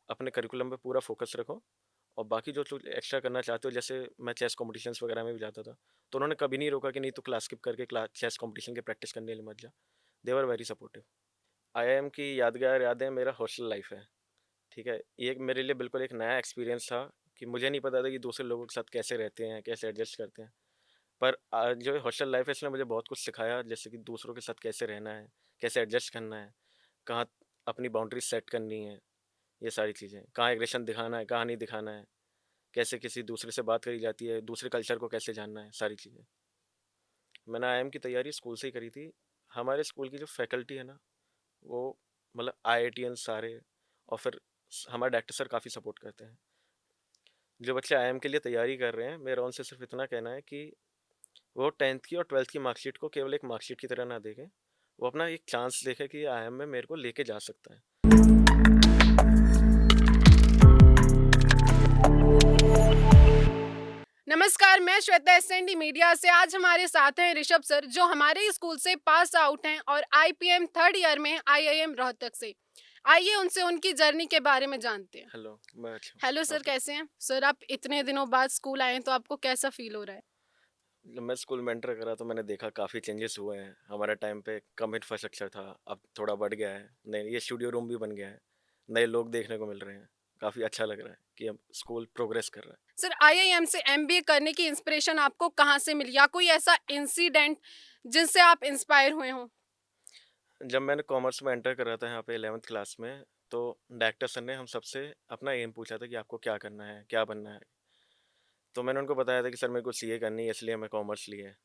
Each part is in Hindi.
अपने करिकुलम पे पूरा फ़ोकस रखो और बाकी जो तुम एक्स्ट्रा करना चाहते हो, जैसे मैं चेस कॉम्पिटिशन्स वगैरह में भी जाता था, तो उन्होंने कभी नहीं रोका कि नहीं तू क्लास स्किप करके चेस कॉम्पिटिशन की प्रैक्टिस करने के लिए मत जा। They were very supportive. IIM की यादगार यादें मेरा हॉस्टल लाइफ है, ठीक है? ये एक मेरे लिए बिल्कुल एक नया एक्सपीरियंस था कि मुझे नहीं पता था कि दूसरे लोगों के साथ कैसे रहते हैं, कैसे एडजस्ट करते हैं। पर जो हॉस्टल लाइफ है इसने मुझे बहुत कुछ सिखाया, जैसे कि दूसरों के साथ कैसे रहना है, कैसे एडजस्ट करना है, कहाँ अपनी बाउंड्रीज सेट करनी है, ये सारी चीज़ें। कहाँ एग्रेशन दिखाना है, कहाँ नहीं दिखाना है, कैसे किसी दूसरे से बात करी जाती है, दूसरे कल्चर को कैसे जानना है, सारी चीज़ें। मैंने आईआईएम की तैयारी स्कूल से ही करी थी। हमारे स्कूल की जो फैकल्टी है ना, वो मतलब आईआईटीएन सारे, और फिर हमारे डायरेक्टर सर काफ़ी सपोर्ट करते हैं। जो बच्चे आईआईएम के लिए तैयारी कर रहे हैं, मेरा उनसे सिर्फ इतना कहना है कि वो 10th की और 12th की मार्कशीट को केवल एक मार्कशीट की तरह ना देखें, वो अपना एक चांस देखें कि आईआईएम में मेरे को लेके जा सकता है। नमस्कार, मैं श्वेता एसएनडी मीडिया से। आज हमारे साथ हैं ऋषभ सर, जो हमारे ही स्कूल से पास आउट हैं और आईपीएम थर्ड ईयर में हैं आईआईएम रोहतक से। आइए उनसे उनकी जर्नी के बारे में जानते हैं। हेलो, मैं अच्छा हूँ, हेलो आप सर, बताओ? कैसे हैं? सर, आप इतने दिनों बाद स्कूल आए हैं तो आपको कैसा फील हो रहा है? जब मैं स्कूल में एंटर करा तो मैंने देखा काफ़ी चेंजेस हुए हैं। हमारे टाइम पे कम इंफ्रास्ट्रक्चर था, अब थोड़ा बढ़ गया है। नए ये स्टूडियो रूम भी बन गया है, नए लोग देखने को मिल रहे हैं। काफ़ी अच्छा लग रहा है कि अब स्कूल प्रोग्रेस कर रहा है। सर, आईआईएम से एमबीए करने की इंस्पिरेशन आपको कहाँ से मिली, या कोई ऐसा इंसिडेंट जिनसे आप इंस्पायर हुए हों? जब मैंने कॉमर्स में एंटर करा था यहाँ पे 11th क्लास में, तो डायरेक्टर सर ने हम सबसे अपना एम पूछा था कि आपको क्या करना है, क्या बनना है? तो मैंने उनको बताया था कि सर मेरे को सीए करनी है, इसलिए मैं कॉमर्स लिए है।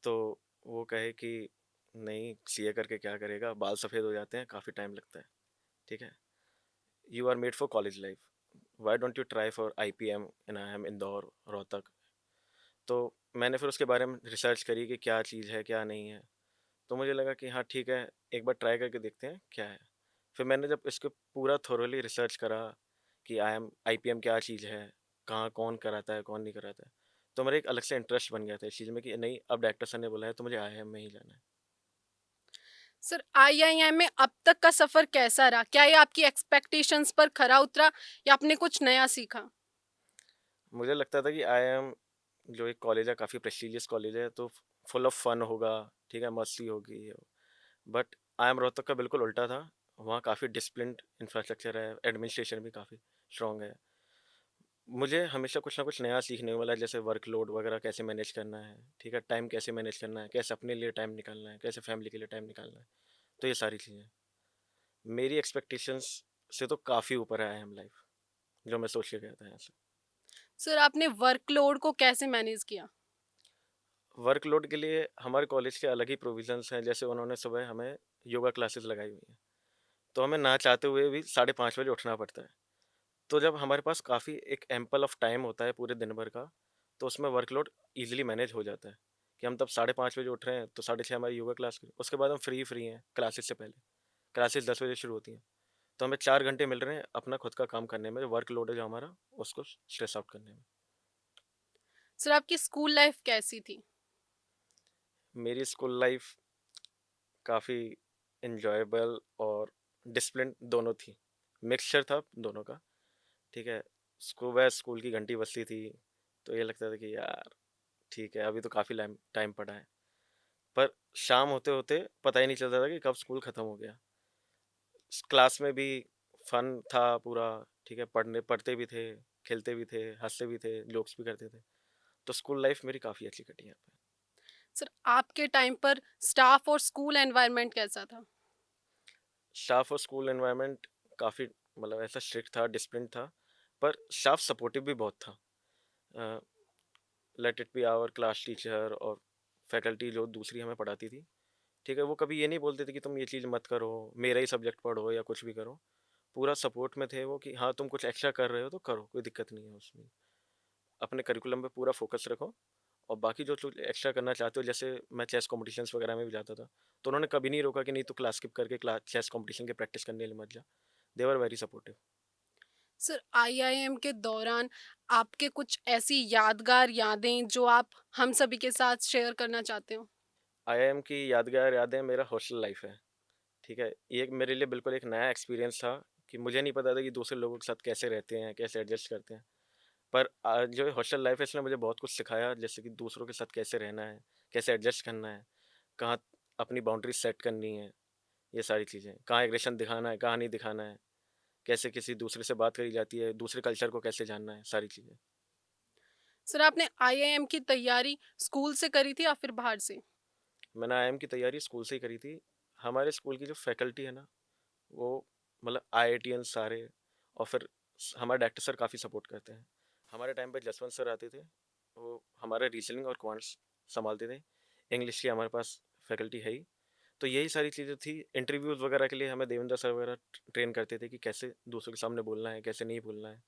तो वो कहे कि नहीं, सीए करके क्या करेगा? बाल सफ़ेद हो जाते हैं, काफ़ी टाइम लगता है, ठीक है? You are made for college life, why don't you try for IPM in IIM Indore, Rohtak? तो मैंने फिर उसके बारे में रिसर्च करी कि क्या चीज़ है, क्या नहीं है। तो मुझे लगा कि हाँ ठीक है, एक बार ट्राई करके देखते हैं क्या है। फिर मैंने जब इसको पूरा थोरोली रिसर्च करा कि आईपीएम क्या चीज़ है, कहाँ कौन कराता है, कौन नहीं कराता है, तो मेरा एक अलग से इंटरेस्ट बन गया था इस चीज़ में कि नहीं, अब डायरेक्टर सर ने बोला है तो मुझे आईआईएम में ही जाना है। सर, आईआईएम में अब तक का सफर कैसा रहा? क्या ये आपकी एक्सपेक्टेशंस पर खरा उतरा, या आपने कुछ नया सीखा? मुझे लगता था कि आईआईएम जो एक कॉलेज है, काफ़ी प्रेस्टिजियस कॉलेज है, तो फुल ऑफ फन होगा, ठीक है, मस्ती होगी। बट आईआईएम रोहतक का बिल्कुल उल्टा था। वहाँ काफ़ी डिसिप्लिन्ड इंफ्रास्ट्रक्चर है, एडमिनिस्ट्रेशन भी काफ़ी स्ट्रॉन्ग है। मुझे हमेशा कुछ ना कुछ नया सीखने को मिला, जैसे वर्कलोड वगैरह कैसे मैनेज करना है, ठीक है, टाइम कैसे मैनेज करना है, कैसे अपने लिए टाइम निकालना है, कैसे फैमिली के लिए टाइम निकालना है। तो ये सारी चीज़ें मेरी एक्सपेक्टेशंस से तो काफ़ी ऊपर है आईआईएम लाइफ, जो मैं सोच के गया था यहाँ से। सर, आपने वर्कलोड को कैसे मैनेज किया? वर्कलोड के लिए हमारे कॉलेज के अलग ही प्रोविजंस हैं, जैसे उन्होंने सुबह हमें योगा क्लासेस लगाई हुई हैं, तो हमें ना चाहते हुए भी 5:30 बजे उठना पड़ता है। तो जब हमारे पास काफ़ी एक एम्पल ऑफ टाइम होता है पूरे दिन भर का, तो उसमें वर्कलोड ईज़िली मैनेज हो जाता है कि हम तब 5:30 बजे उठ रहे हैं, तो 6:30 हमारी योगा क्लास की, उसके बाद हम फ्री हैं क्लासेस से पहले। क्लासेस 10 बजे शुरू होती हैं, तो हमें 4 घंटे मिल रहे हैं अपना खुद का काम करने में, वर्कलोड है जो हमारा, उसको स्ट्रेस आउट करने में। सर, आपकी स्कूल लाइफ कैसी थी? मेरी स्कूल लाइफ काफ़ी एन्जॉयबल और डिसिप्लिन दोनों थी, मिक्सचर था दोनों का, ठीक है? सुबह स्कूल की घंटी बजती थी, तो ये लगता था कि यार ठीक है, अभी तो काफ़ी टाइम टाइम पड़ा है। पर शाम होते-होते पता ही नहीं चलता था कि कब स्कूल खत्म हो गया। क्लास में भी फन था पूरा, ठीक है, पढ़ते भी थे, खेलते भी थे, हँसते भी थे, जोक्स भी करते थे। तो स्कूल लाइफ मेरी काफ़ी अच्छी कटी यहाँ पे। सर, आपके टाइम पर स्टाफ और स्कूल एनवायरनमेंट कैसा था? स्टाफ और स्कूल एनवायरनमेंट काफ़ी मतलब ऐसा स्ट्रिक्ट था, डिसिप्लिन था, पर स्टाफ सपोर्टिव भी बहुत था। Uh, let it be our class teacher और फैकल्टी जो दूसरी हमें पढ़ाती थी, ठीक है, वो कभी ये नहीं बोलते थे कि तुम ये चीज़ मत करो, मेरा ही सब्जेक्ट पढ़ो या कुछ भी करो। पूरा सपोर्ट में थे वो कि हाँ, तुम कुछ एक्स्ट्रा कर रहे हो तो करो, कोई दिक्कत नहीं है उसमें। अपने करिकुलम पे पूरा फ़ोकस रखो और बाकी जो तुम एक्स्ट्रा करना चाहते हो, जैसे मैं चेस कॉम्पिटिशन्स वगैरह में भी जाता था, तो उन्होंने कभी नहीं रोका कि नहीं तू क्लास स्किप करके चेस कॉम्पिटिशन की प्रैक्टिस करने के लिए मत जा। They were very supportive. Sir, IIM के दौरान आपके कुछ ऐसी यादगार यादें जो आप हम सभी के साथ शेयर करना चाहते हो? आईआईएम की यादगार यादें मेरा हॉस्टल लाइफ है, ठीक है? ये एक मेरे लिए बिल्कुल एक नया एक्सपीरियंस था कि मुझे नहीं पता था कि दूसरे लोगों के साथ कैसे रहते हैं, कैसे एडजस्ट करते हैं। पर जो हॉस्टल लाइफ है इसने मुझे बहुत कुछ सिखाया, जैसे कि दूसरों के साथ कैसे रहना है, कैसे एडजस्ट करना है, कहाँ अपनी बाउंड्रीज सेट करनी है, ये सारी चीज़ें। कहाँ एग्रेशन दिखाना है, कहाँ नहीं दिखाना है, कैसे किसी दूसरे से बात करी जाती है, दूसरे कल्चर को कैसे जानना है, सारी चीज़ें। सर आपने आईआईएम की तैयारी स्कूल से करी थी या फिर बाहर से? मैंने आईआईएम की तैयारी स्कूल से ही करी थी। हमारे स्कूल की जो फैकल्टी है ना, वो मतलब आईआईटीएन सारे, और फिर हमारे डायरेक्टर सर काफ़ी सपोर्ट करते हैं। हमारे टाइम पे जसवंत सर आते थे, वो हमारे रीजनिंग और क्वांट्स संभालते थे। इंग्लिश की हमारे पास फैकल्टी है ही। तो यही सारी चीज़ें थी। इंटरव्यूज़ वगैरह के लिए हमें देवेंद्र सर वगैरह ट्रेन करते थे कि कैसे दूसरों के सामने बोलना है, कैसे नहीं बोलना है,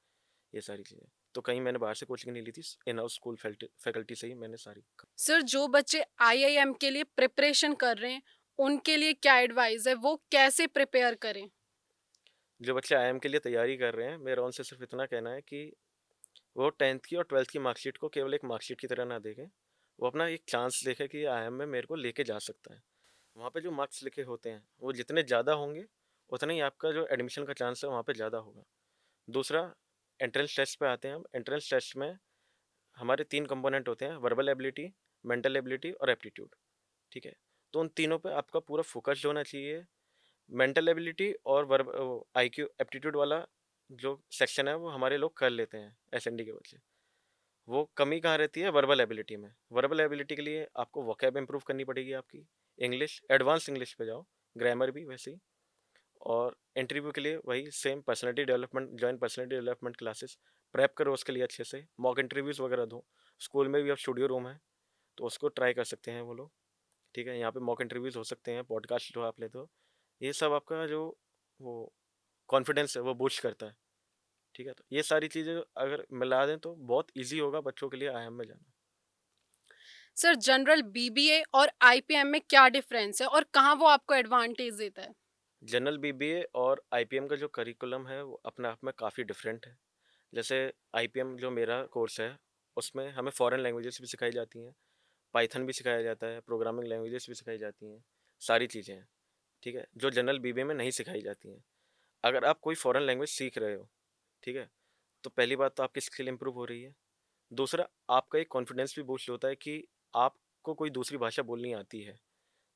ये सारी चीज़ें। तो कहीं मैंने बाहर से कोचिंग नहीं ली थी, इन हाउस स्कूल फैकल्टी से ही मैंने सारी। सर जो बच्चे आईआईएम के लिए प्रिपरेशन कर रहे हैं, उनके लिए क्या एडवाइस है? वो कैसे प्रिपेयर करें? जो बच्चे आईआईएम के लिए तैयारी कर रहे हैं, मेरा उनसे सिर्फ इतना कहना है कि वो 10th की और 12th की मार्कशीट को केवल एक मार्कशीट की तरह ना देखें। वो अपना एक चांस देखें कि आईआईएम में मेरे को लेके जा सकता है। वहाँ पे जो मार्क्स लिखे होते हैं, वो जितने ज़्यादा होंगे, उतना ही आपका जो एडमिशन का चांस है वहाँ पे ज़्यादा होगा। दूसरा, एंट्रेंस टेस्ट पे आते हैं हम। एंट्रेंस टेस्ट में हमारे 3 कंपोनेंट होते हैं, वर्बल एबिलिटी, मेंटल एबिलिटी और एप्टीट्यूड, ठीक है? तो उन तीनों पे आपका पूरा फ़ोकस्ड होना चाहिए। मेंटल एबिलिटी और आईक्यू एप्टीट्यूड वाला जो सेक्शन है, वो हमारे लोग कर लेते हैं, एसएनडी के बच्चे। वो कमी कहाँ रहती है? वर्बल एबिलिटी में। वर्बल एबिलिटी के लिए आपको वोकैब इंप्रूव करनी पड़ेगी आपकी। इंग्लिश, एडवांस इंग्लिश पे जाओ, ग्रामर भी वैसे ही। और इंटरव्यू के लिए वही same personality development, join personality development classes, prep करो उसके लिए अच्छे से, मॉक इंटरव्यूज़ वगैरह दो। स्कूल में भी अब स्टूडियो रूम है, तो उसको ट्राई कर सकते हैं वो लोग, ठीक है? यहाँ पे मॉक इंटरव्यूज़ हो सकते हैं, पॉडकास्ट जो आप लेते हो। ये सब आपका जो वो कॉन्फिडेंस है, वो बूस्ट करता है, ठीक है? तो ये सारी चीज़ें अगर मिला दें, तो बहुत ईज़ी होगा बच्चों के लिए आईआईएम में जाना। सर जनरल बीबीए और आईपीएम में क्या डिफरेंस है और कहाँ वो आपको एडवांटेज देता है? जनरल बीबीए और आईपीएम का जो करिकुलम है, वो अपने आप में काफ़ी डिफरेंट है। जैसे आईपीएम जो मेरा कोर्स है, उसमें हमें फॉरेन लैंग्वेजेस भी सिखाई जाती हैं, पाइथन भी सिखाया जाता है, प्रोग्रामिंग लैंग्वेजेस भी सिखाई जाती हैं, सारी चीज़ें हैं, ठीक है? जो जनरल बीबीए में नहीं सिखाई जाती हैं। अगर आप कोई फॉरेन लैंग्वेज सीख रहे हो, ठीक है? तो पहली बात तो आपकी स्किल इंप्रूव हो रही है। दूसरा, आपका एक कॉन्फिडेंस भी बूस्ट होता है कि आपको कोई दूसरी भाषा बोलनी आती है।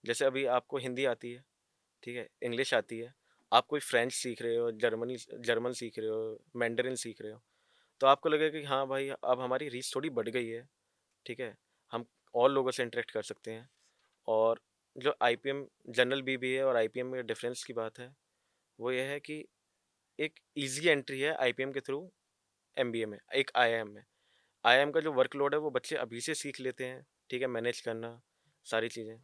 जैसे अभी आपको हिंदी आती है, ठीक है? इंग्लिश आती है। आप कोई फ्रेंच सीख रहे हो, जर्मन सीख रहे हो, मैंडरिन सीख रहे हो, तो आपको लगेगा कि हाँ भाई, अब हमारी रीच थोड़ी बढ़ गई है, ठीक है? हम और लोगों से इंटरेक्ट कर सकते हैं। और जो आईपीएम, जनरल बीबीए और आईपीएम में डिफरेंस की बात है, वो ये है कि एक ईज़ी एंट्री है आईपीएम के थ्रू एमबीए में, एक आईआईएम में। आईआईएम का जो वर्कलोड है, वो बच्चे अभी से सीख लेते हैं, ठीक है? मैनेज करना, सारी चीज़ें।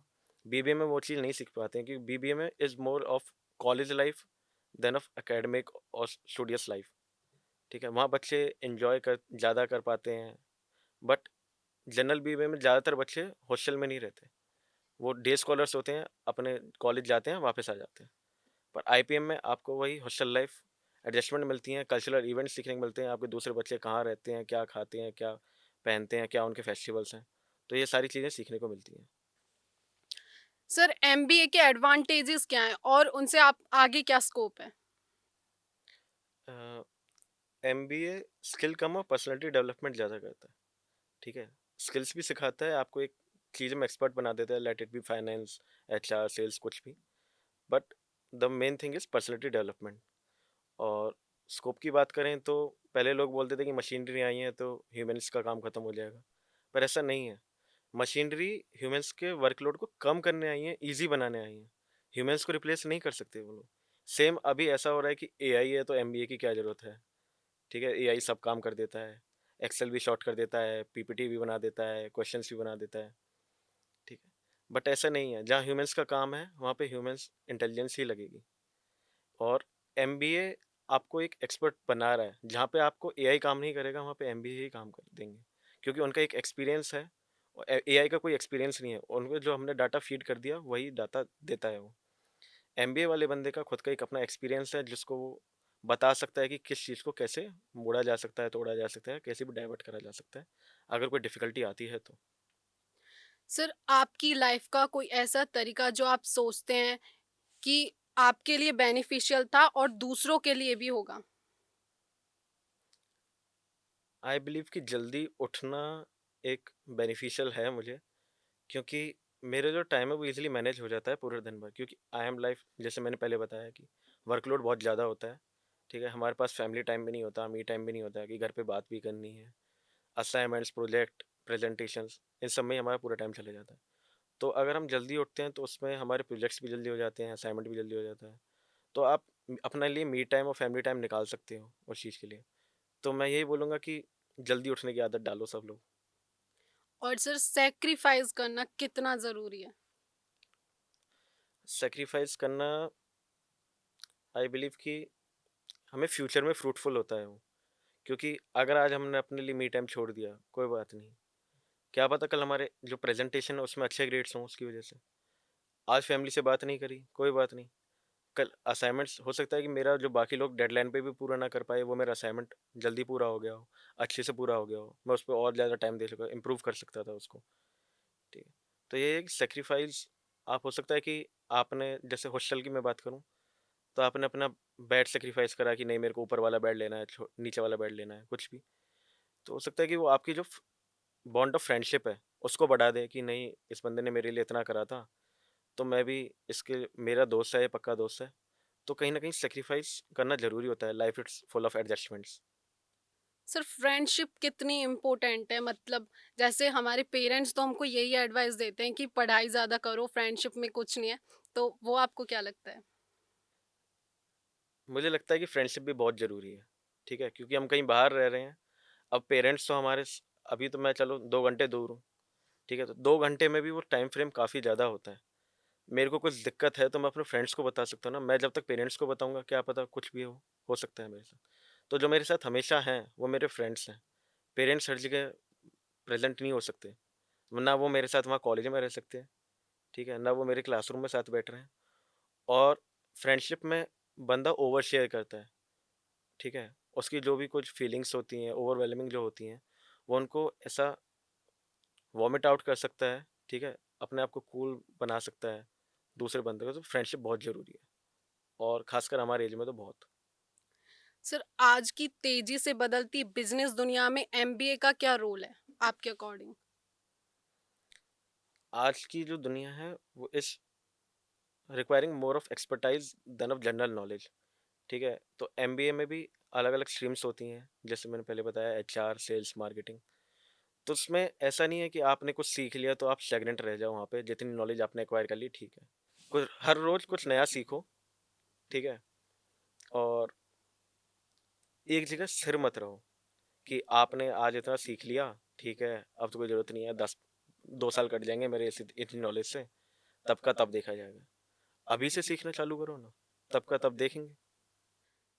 बीबीए में वो चीज़ नहीं सीख पाते हैं, क्योंकि बीबीए में is more of college life than of academic और स्टूडियस लाइफ, ठीक है? वहाँ बच्चे एन्जॉय कर ज़्यादा कर पाते हैं। बट जनरल बीबीए में ज़्यादातर बच्चे हॉस्टल में नहीं रहते। वो डे स्कॉलर्स होते हैं, अपने कॉलेज जाते हैं, वापस आ जाते हैं। पर आईपीएम में आपको वही हॉस्टल लाइफ, एडजस्टमेंट मिलती हैं, कल्चरल इवेंट्स सीखने को मिलते हैं, आपके दूसरे बच्चे कहाँ रहते हैं, क्या खाते हैं, क्या पहनते हैं, क्या उनके फेस्टिवल्स हैं। तो ये सारी चीज़ें सीखने को मिलती हैं। सर एमबीए के एडवांटेजेस क्या हैं और उनसे आप आगे क्या स्कोप है? एमबीए स्किल कम और पर्सनैलिटी डेवलपमेंट ज़्यादा करता है, ठीक है? स्किल्स भी सिखाता है, आपको एक चीज़ में एक्सपर्ट बना देता है, let it be finance, HR, sales, कुछ भी। But the main thing is personality development. और स्कोप की बात करें, तो पहले लोग बोलते थे कि मशीनरी आई है तो ह्यूमंस का काम खत्म हो जाएगा, पर ऐसा नहीं है। मशीनरी ह्यूमंस के वर्कलोड को कम करने आई है, इजी बनाने आई है। ह्यूमंस को रिप्लेस नहीं कर सकते वो लोग। सेम अभी ऐसा हो रहा है कि एआई है तो एमबीए की क्या ज़रूरत है, ठीक है? एआई सब काम कर देता है, एक्सेल भी शॉर्ट कर देता है, पीपीटी भी बना देता है, क्वेश्चंस भी बना देता है, ठीक है? बट ऐसा नहीं है, जहाँ ह्यूमंस का काम है वहाँ पे ह्यूमंस इंटेलिजेंस ही लगेगी। और एमबीए आपको एक एक्सपर्ट बना रहा है, जहाँ पे आपको एआई काम नहीं करेगा, वहाँ पे एमबीए ही काम कर देंगे, क्योंकि उनका एक एक्सपीरियंस है। और एआई का कोई एक्सपीरियंस नहीं है, उनको जो हमने डाटा फीड कर दिया वही डाटा देता है वो। एमबीए वाले बंदे का खुद का एक अपना एक्सपीरियंस है, जिसको वो बता सकता है कि किस चीज़ को कैसे मोड़ा जा सकता है, तोड़ा जा सकता है, कैसे भी डाइवर्ट करा जा सकता है, अगर कोई डिफ़िकल्टी आती है तो। सर आपकी लाइफ का कोई ऐसा तरीका जो आप सोचते हैं कि आपके लिए बेनिफिशियल था और दूसरों के लिए भी होगा? आई बिलीव कि जल्दी उठना एक बेनिफिशियल है मुझे, क्योंकि मेरा जो टाइम है वो इजीली मैनेज हो जाता है पूरे दिन भर, क्योंकि आई एम लाइफ जैसे मैंने पहले बताया कि वर्कलोड बहुत ज़्यादा होता है। ठीक है, हमारे पास फैमिली टाइम भी नहीं होता, मी टाइम भी नहीं होता कि घर पे बात भी करनी है। असाइनमेंट्स, प्रोजेक्ट, प्रेजेंटेशंस, इन सब में ही हमारा पूरा टाइम चले जाता है। तो अगर हम जल्दी उठते हैं तो उसमें हमारे प्रोजेक्ट्स भी जल्दी हो जाते हैं, असाइनमेंट भी जल्दी हो जाता है। तो आप अपने लिए मी टाइम और फैमिली टाइम निकाल सकते हो उस चीज़ के लिए। तो मैं यही बोलूँगा कि जल्दी उठने की आदत डालो सब लोग। और सर सैक्रिफाइस करना कितना ज़रूरी है? सेक्रीफाइस करना, आई बिलीव कि हमें फ्यूचर में फ्रूटफुल होता है वो, क्योंकि अगर आज हमने अपने लिए मी टाइम छोड़ दिया, कोई बात नहीं, क्या पता कल हमारे जो प्रेजेंटेशन है उसमें अच्छे ग्रेड्स हों उसकी वजह से। आज फैमिली से बात नहीं करी, कोई बात नहीं, कल असाइनमेंट्स हो सकता है कि मेरा जो बाकी लोग डेडलाइन पे भी पूरा ना कर पाए, वो मेरा असाइनमेंट जल्दी पूरा हो गया हो, अच्छे से पूरा हो गया हो, मैं उस पर और ज़्यादा टाइम दे सका, इम्प्रूव कर सकता था उसको। ठीक है, तो ये एक सेक्रीफाइस आप हो सकता है कि आपने जैसे हॉस्टल की मैं बात करूँ, तो आपने अपना बेड सेक्रीफाइस करा कि नहीं मेरे को ऊपर वाला बेड लेना है, नीचे वाला बेड लेना है, कुछ भी। तो हो सकता है कि वो आपकी जो बॉन्ड ऑफ फ्रेंडशिप है उसको बढ़ा दे कि नहीं, इस बंदे ने मेरे लिए इतना करा था, तो मैं भी इसके, मेरा दोस्त है, ये पक्का दोस्त है। तो कहीं ना कहीं सेक्रीफाइस करना जरूरी होता है, life it's full of adjustments. Sir friendship कितनी इम्पोर्टेंट है? मतलब जैसे हमारे पेरेंट्स तो हमको यही एडवाइस देते हैं कि पढ़ाई ज़्यादा करो, फ्रेंडशिप में कुछ नहीं है। तो वो आपको क्या लगता है? मुझे लगता है कि फ्रेंडशिप भी बहुत ज़रूरी है। ठीक है, क्योंकि हम कहीं बाहर रह रहे हैं। अब पेरेंट्स तो हमारे अभी तो मैं चलो 2 घंटे दूर हूँ। ठीक है, तो 2 घंटे में भी वो टाइम फ्रेम काफ़ी ज़्यादा होता है। मेरे को कुछ दिक्कत है तो मैं अपने फ्रेंड्स को बता सकता हूँ ना, मैं जब तक पेरेंट्स को बताऊंगा क्या पता कुछ भी हो सकता है मेरे साथ। तो जो मेरे साथ हमेशा हैं वो मेरे फ्रेंड्स हैं। पेरेंट्स हर जगह प्रेजेंट नहीं हो सकते, ना वो मेरे साथ वहाँ कॉलेज में रह सकते हैं। ठीक है, ना वो मेरे क्लासरूम में साथ बैठ रहे हैं। और फ्रेंडशिप में बंदा ओवर शेयर करता है। ठीक है, उसकी जो भी कुछ फीलिंग्स होती हैं ओवरवेलमिंग जो होती हैं, वो उनको ऐसा वॉमिट आउट कर सकता है। ठीक है, अपने आप को कूल बना सकता है दूसरे बंदे को। तो फ्रेंडशिप बहुत ज़रूरी है, और खासकर हमारे एज में तो बहुत। सर आज की तेजी से बदलती बिजनेस दुनिया में एमबीए का क्या रोल है आपके अकॉर्डिंग? आज की जो दुनिया है वो is requiring more of expertise than of general knowledge. ठीक है, तो एमबीए में भी अलग अलग स्ट्रीम्स होती हैं, जैसे मैंने पहले बताया, एचआर, सेल्स, मार्केटिंग। तो उसमें ऐसा नहीं है कि आपने कुछ सीख लिया तो आप स्टेगनेंट रह जाओ वहाँ पे, जितनी नॉलेज आपने एक्वायर कर ली ठीक है। कुछ हर रोज कुछ नया सीखो। ठीक है, और एक जगह स्थिर मत रहो कि आपने आज इतना सीख लिया, ठीक है, अब तो कोई ज़रूरत नहीं है, 2 साल कट जाएंगे मेरे इतनी नॉलेज से, तब का तब देखा जाएगा। अभी से सीखना चालू करो ना, तब का तब देखेंगे।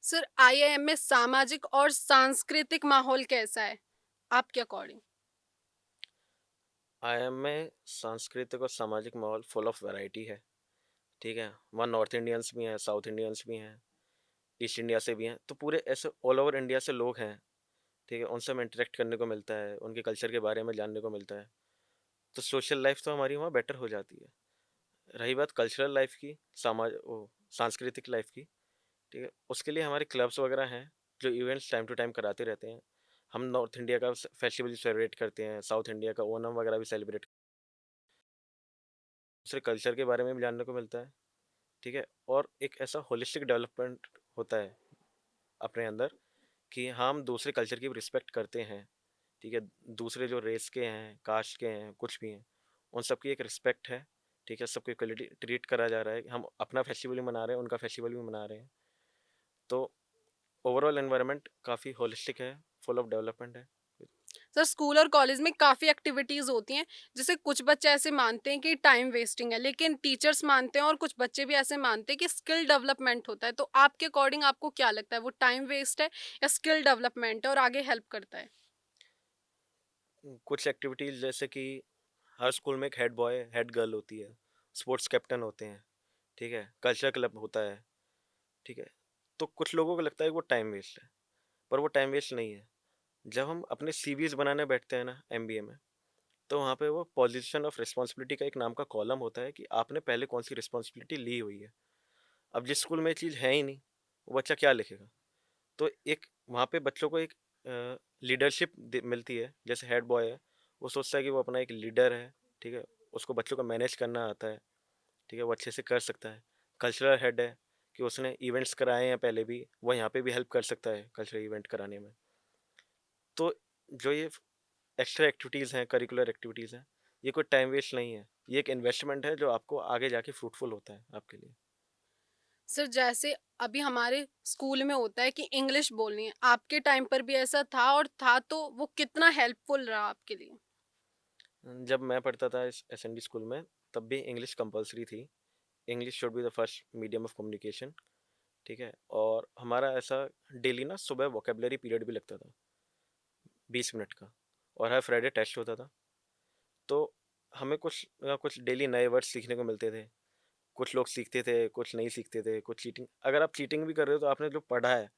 सर आईआईएम में सामाजिक और सांस्कृतिक माहौल कैसा है आपके अकॉर्डिंग? आईआईएम में सांस्कृतिक और सामाजिक माहौल फुल ऑफ वैरायटी है। ठीक है, वहाँ नॉर्थ इंडियंस भी हैं, साउथ इंडियंस भी हैं, ईस्ट इंडिया से भी हैं, तो पूरे ऐसे ऑल ओवर इंडिया से लोग हैं। ठीक है, उनसे हमें इंटरेक्ट करने को मिलता है, उनके कल्चर के बारे में जानने को मिलता है। तो सोशल लाइफ तो हमारी वहाँ बेटर हो जाती है। रही बात कल्चरल लाइफ की, सांस्कृतिक लाइफ की, ठीक है, उसके लिए हमारे क्लब्स वगैरह हैं जो इवेंट्स टाइम टू टाइम कराते रहते हैं। हम नॉर्थ इंडिया का फेस्टिवल सेलिब्रेट करते हैं, साउथ इंडिया का ओनम वगैरह भी सेलिब्रेट, दूसरे कल्चर के बारे में भी जानने को मिलता है। ठीक है, और एक ऐसा होलिस्टिक डेवलपमेंट होता है अपने अंदर कि हम दूसरे कल्चर की रिस्पेक्ट करते हैं। ठीक है, दूसरे जो रेस के हैं, कास्ट के हैं, कुछ भी हैं, उन सबकी एक रिस्पेक्ट है। ठीक है, सबको इक्वलिटी ट्रीट करा जा रहा है, हम अपना फेस्टिवल भी मना रहे हैं, उनका फेस्टिवल भी मना रहे हैं। तो ओवरऑल एनवायरनमेंट काफ़ी होलिस्टिक है, फुल ऑफ डेवलपमेंट है। सर स्कूल और कॉलेज में काफ़ी एक्टिविटीज़ होती हैं, जिसे कुछ बच्चे ऐसे मानते हैं कि टाइम वेस्टिंग है, लेकिन टीचर्स मानते हैं और कुछ बच्चे भी ऐसे मानते हैं कि स्किल डेवलपमेंट होता है। तो आपके अकॉर्डिंग आपको क्या लगता है, वो टाइम वेस्ट है या स्किल डेवलपमेंट है और आगे हेल्प करता है? कुछ एक्टिविटीज़ जैसे कि हर स्कूल में एक हेड बॉय हेड गर्ल होती है, स्पोर्ट्स कैप्टन होते हैं। ठीक है, कल्चर क्लब होता है। ठीक है, तो कुछ लोगों को लगता है कि वो टाइम वेस्ट है, पर वो टाइम वेस्ट नहीं है। जब हम अपने सीवीज बनाने बैठते हैं ना एमबीए में, तो वहाँ पे वो पोजीशन ऑफ रिस्पॉन्सिबिलिटी का एक नाम का कॉलम होता है कि आपने पहले कौन सी रिस्पॉन्सिबिलिटी ली हुई है। अब जिस स्कूल में ये चीज़ है ही नहीं, वो बच्चा क्या लिखेगा? तो एक वहाँ पे बच्चों को एक लीडरशिप मिलती है। जैसे हेड बॉय है, वो सोचता है कि वो अपना एक लीडर है, ठीक है? उसको बच्चों को मैनेज करना आता है, ठीक है? वो अच्छे से कर सकता है। कल्चरल हेड है कि उसने इवेंट्स कराए हैं पहले भी, वो यहाँ पे भी हेल्प कर सकता है कल्चरल इवेंट कराने में। तो जो ये एक्स्ट्रा एक्टिविटीज़ हैं, करिकुलर एक्टिविटीज़ हैं, ये कोई टाइम वेस्ट नहीं है। ये एक इन्वेस्टमेंट है जो आपको आगे जाके फ्रूटफुल होता है आपके लिए। सर जैसे अभी हमारे स्कूल में होता है कि इंग्लिश बोलनी है, आपके टाइम पर भी ऐसा था, और था तो वो कितना हेल्पफुल रहा आपके लिए? जब मैं पढ़ता था इस एसएनडी स्कूल में, तब भी इंग्लिश कंपल्सरी थी। English should be the first medium of communication, ठीक है? और हमारा ऐसा डेली ना सुबह वोकेबलरी पीरियड भी लगता था, 20 मिनट का, और हर फ्राइडे टेस्ट होता था। तो हमें कुछ ना कुछ डेली नए वर्ड सीखने को मिलते थे। कुछ लोग सीखते थे, कुछ नहीं सीखते थे, कुछ चीटिंग, अगर आप चीटिंग भी कर रहे हो तो आपने जो पढ़ा है,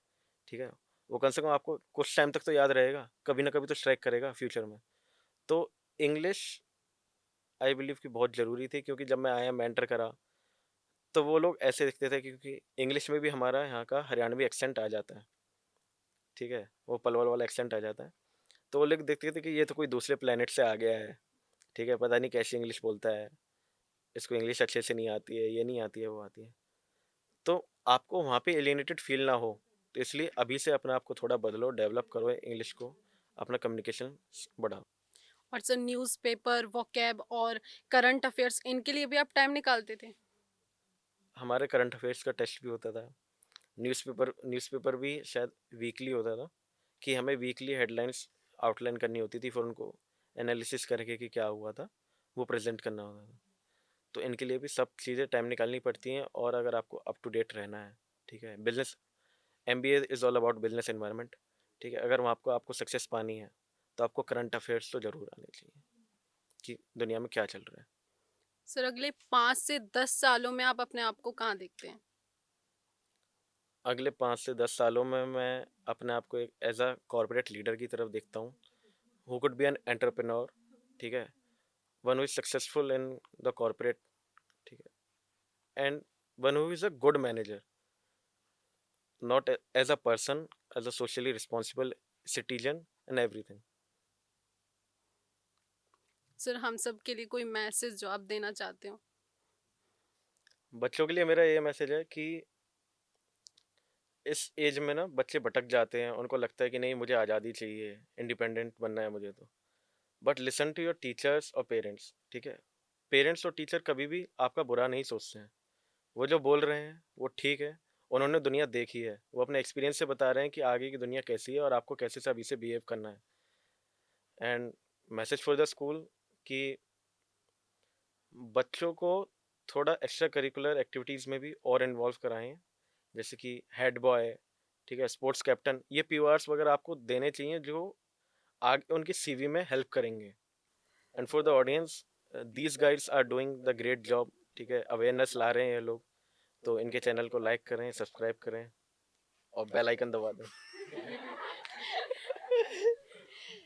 ठीक है, वो कम से कम आपको कुछ टाइम तक तो याद रहेगा, कभी ना कभी तो स्ट्राइक करेगा फ्यूचर में। तो इंग्लिश आई बिलीव कि बहुत ज़रूरी थी, क्योंकि जब मैं आया मैं एंटर करा, तो वो लोग ऐसे दिखते थे, क्योंकि इंग्लिश में भी हमारा यहाँ का हरियाणवी एक्सेंट आ जाता है, ठीक है, वो पलवल वाला एक्सेंट आ जाता है। तो वो लोग देखते थे कि ये तो कोई दूसरे प्लेनेट से आ गया है, ठीक है, पता नहीं कैसी इंग्लिश बोलता है, इसको इंग्लिश अच्छे से नहीं आती है, ये नहीं आती है, वो आती है। तो आपको वहाँ पे एलियनेटेड फील ना हो, तो इसलिए अभी से अपने आप को थोड़ा बदलो, डेवलप करो इंग्लिश को, अपना कम्युनिकेशन बढ़ाओ। और सर न्यूज़पेपर, वोकैब और करंट अफेयर्स, इनके लिए भी आप टाइम निकालते थे? हमारे करंट अफेयर्स का टेस्ट भी होता था। न्यूज़पेपर भी शायद वीकली होता था, कि हमें वीकली हेडलाइंस आउटलाइन करनी होती थी, फिर उनको एनालिसिस करके कि क्या हुआ था, वो प्रेजेंट करना होता था। तो इनके लिए भी सब चीज़ें टाइम निकालनी पड़ती हैं, और अगर आपको अप टू डेट रहना है, ठीक है, business, MBA is all about business environment, ठीक है, अगर वहाँ आपको सक्सेस पानी है, तो आपको करंट अफेयर्स तो ज़रूर आने चाहिए कि दुनिया में क्या चल रहा है। सर अगले 5 से 10 सालों में आप अपने आप को कहाँ देखते हैं? अगले 5 से 10 सालों में मैं अपने आप को एक एज अ कॉरपोरेट लीडर की तरफ देखता हूँ, who could be an entrepreneur, ठीक है, one who is successful in the corporate, ठीक है, and one who is a good manager, not as a person, as a socially responsible citizen and everything. Sir हम सब के लिए कोई मैसेज जो आप देना चाहते हो? बच्चों के लिए मेरा ये मैसेज है कि इस एज में ना बच्चे भटक जाते हैं, उनको लगता है कि नहीं मुझे आज़ादी चाहिए, इंडिपेंडेंट बनना है मुझे, तो but listen to your teachers और पेरेंट्स, ठीक है, पेरेंट्स और टीचर कभी भी आपका बुरा नहीं सोचते हैं। वो जो बोल रहे हैं वो ठीक है, उन्होंने दुनिया देखी है, वो अपने एक्सपीरियंस से बता रहे हैं कि आगे की दुनिया कैसी है और आपको कैसे से अभी से बिहेव करना है। And message for the school कि बच्चों को थोड़ा एक्स्ट्रा करिकुलर एक्टिविटीज़ में भी और इन्वॉल्व कराएं, जैसे कि हेड बॉय, ठीक है, स्पोर्ट्स कैप्टन, ये पीआरस वगैरह आपको देने चाहिए जो आगे उनकी सीवी में हेल्प करेंगे। And for the audience, these guides are doing the great job, ठीक है, अवेयरनेस ला रहे हैं ये लोग, तो इनके चैनल को लाइक करें, सब्सक्राइब करें और बेल आइकन दबा दें।